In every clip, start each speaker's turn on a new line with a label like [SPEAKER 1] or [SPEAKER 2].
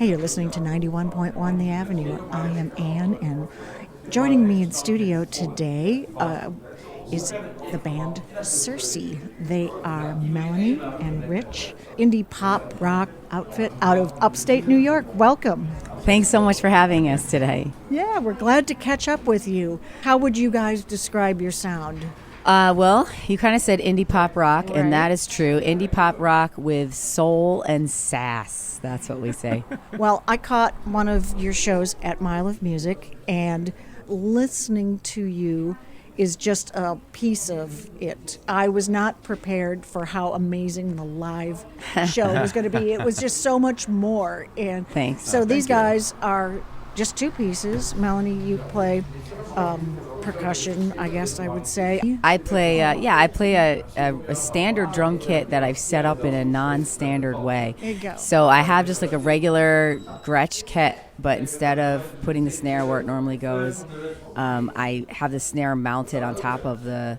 [SPEAKER 1] Hey, you're listening to 91.1 The Avenue. I am Ann, and joining me in studio today is the band Sirsy. They are Melanie and Rich, indie pop rock outfit out of upstate New York. Welcome.
[SPEAKER 2] Thanks so much for having us today.
[SPEAKER 1] Yeah, we're glad to catch up with you. How would you guys describe your sound?
[SPEAKER 2] Well, you kind of said indie pop rock,
[SPEAKER 1] Right.
[SPEAKER 2] and that is true. Indie pop rock with soul and sass. That's what we say.
[SPEAKER 1] Well, I caught one of your shows at Mile of Music, and listening to you is just a piece of it. I was not prepared for how amazing the live show was going to be. It was just so much more. And
[SPEAKER 2] Thanks.
[SPEAKER 1] So these guys are just two pieces. Melanie, you play percussion, I guess I would say.
[SPEAKER 2] I play a standard drum kit that I've set up in a non-standard way.
[SPEAKER 1] There you go.
[SPEAKER 2] So I have just like a regular Gretsch kit, but instead of putting the snare where it normally goes, I have the snare mounted on top of the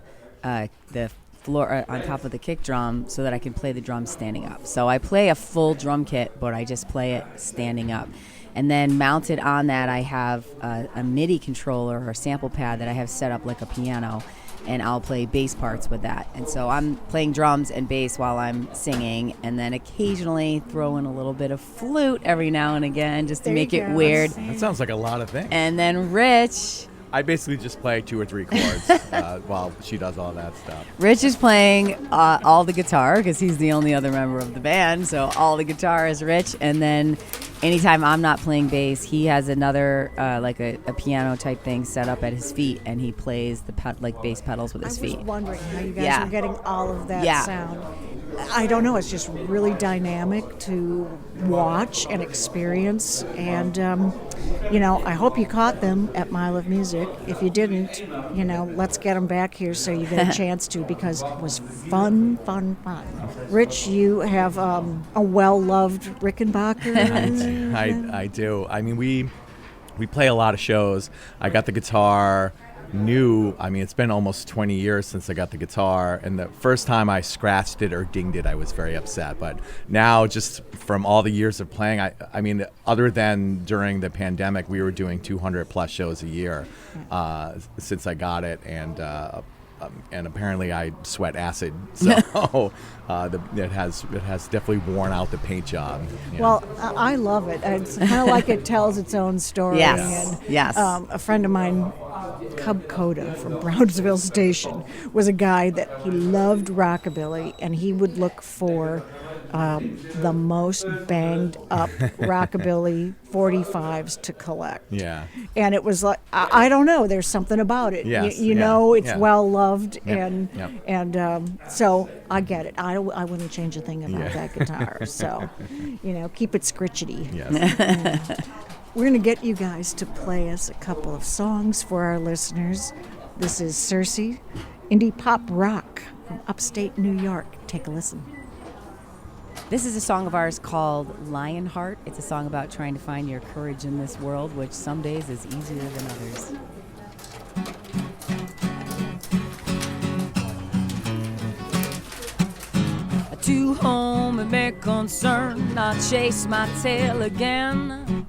[SPEAKER 2] floor, on top of the kick drum, so that I can play the drums standing up. So I play a full drum kit, but I just play it standing up. And then mounted on that, I have a MIDI controller or sample pad that I have set up like a piano, and I'll play bass parts with that. And so I'm playing drums and bass while I'm singing, and then occasionally throw in a little bit of flute every now and again just to
[SPEAKER 1] There
[SPEAKER 2] make
[SPEAKER 1] you
[SPEAKER 2] it
[SPEAKER 1] go.
[SPEAKER 2] weird.
[SPEAKER 3] That sounds like a lot of things.
[SPEAKER 2] And then Rich
[SPEAKER 3] I basically just play 2 or 3 chords while she does all that stuff.
[SPEAKER 2] Rich is playing all the guitar because he's the only other member of the band, so all the guitar is Rich. And then anytime I'm not playing bass, he has another like a piano type thing set up at his feet, and he plays the bass pedals with his feet.
[SPEAKER 1] I was wondering how you guys were getting all of that
[SPEAKER 2] Yeah.
[SPEAKER 1] sound. I don't know. It's just really dynamic to watch and experience. And, I hope you caught them at Mile of Music. If you didn't, let's get them back here so you get a chance to, because it was fun. Rich, you have a well-loved Rickenbacker.
[SPEAKER 3] I do. I mean, we play a lot of shows. I got the guitar new. I mean, it's been almost 20 years since I got the guitar, and the first time I scratched it or dinged it, I was very upset. But now, just from all the years of playing, I mean, other than during the pandemic, we were doing 200 plus shows a year since I got it, and apparently I sweat acid, so it has definitely worn out the paint job.
[SPEAKER 1] Well, I love it. It's kind of like it tells its own story.
[SPEAKER 2] Yes.
[SPEAKER 1] And,
[SPEAKER 2] Yes.
[SPEAKER 1] A friend of mine, Cub Coda from Brownsville Station, was a guy that he loved rockabilly, and he would look for the most banged up rockabilly 45s to collect.
[SPEAKER 3] Yeah.
[SPEAKER 1] And it was like, I don't know, there's something about it.
[SPEAKER 3] Yes,
[SPEAKER 1] You
[SPEAKER 3] yeah,
[SPEAKER 1] know, it's
[SPEAKER 3] yeah.
[SPEAKER 1] well loved,
[SPEAKER 3] Yeah,
[SPEAKER 1] and so I get it. I wouldn't change a thing about that guitar. So, keep it scritchety.
[SPEAKER 3] Yes.
[SPEAKER 1] We're going to get you guys to play us a couple of songs for our listeners. This is Sirsy, indie pop rock from upstate New York. Take a listen.
[SPEAKER 2] This is a song of ours called Lionheart. It's a song about trying to find your courage in this world, which some days is easier than others. To home and make concern, I'll chase my tail again.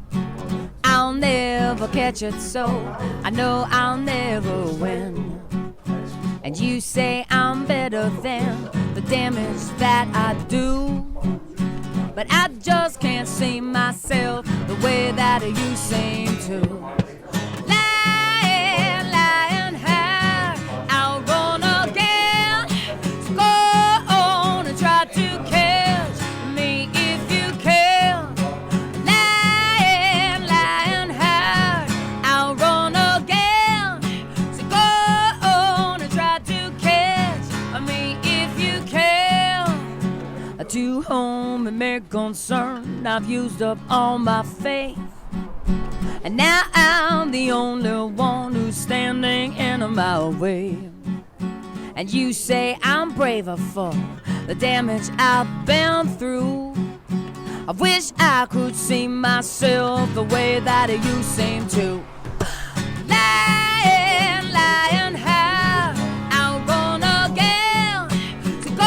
[SPEAKER 2] I'll never catch it, so I know I'll never win. And you say I'm better than the damage that I do, but I just can't see myself the way that you seem to. Lying high, I'll run again. So go on and try to catch me if you can. Lying high, I'll run again. So go on and try to catch me if you can. To whom it may concern, I've used up all my faith, and now I'm the only one who's standing in my way. And you say I'm braver for the damage I've been through. I wish I could see myself the way that you seem to. Lying high, I'll run again. So go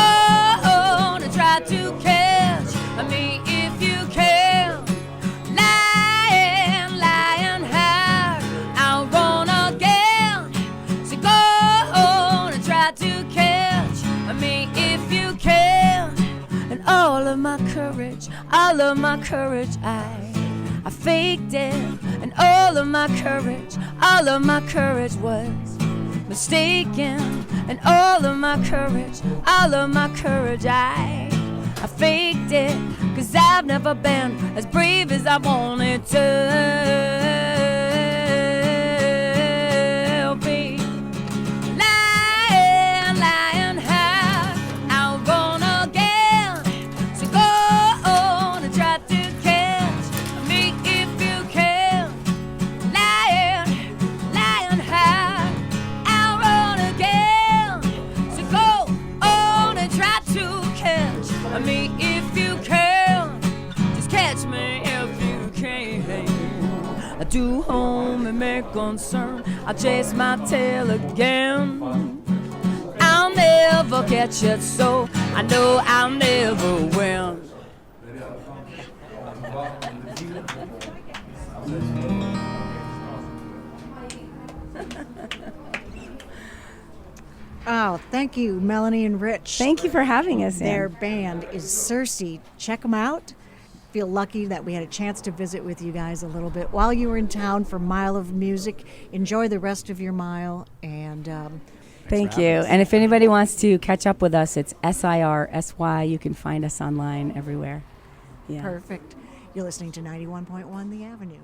[SPEAKER 2] on and try to catch me if you can. Lying my courage, I faked it, and all of my courage was mistaken, and all of my courage, I faked it, 'cause I've never been as brave as I wanted to be. Lying high, I'll run again, so go on and try to catch me if you can. Lying high, I'll run again, so go on and try to catch me if you can. Just catch me if you can. I do home and make concern, I'll chase my tail again. I'll never catch it, so I know I'll never win.
[SPEAKER 1] Oh, thank you, Melanie and Rich.
[SPEAKER 2] Thank you for having us.
[SPEAKER 1] Their band is Sirsy. Check them out. Feel lucky that we had a chance to visit with you guys a little bit while you were in town for Mile of Music. Enjoy the rest of your mile, and
[SPEAKER 2] Thank you. And if anybody wants to catch up with us, it's SIRSY. You can find us online everywhere. Yeah.
[SPEAKER 1] perfect. You're listening to 91.1 The Avenue.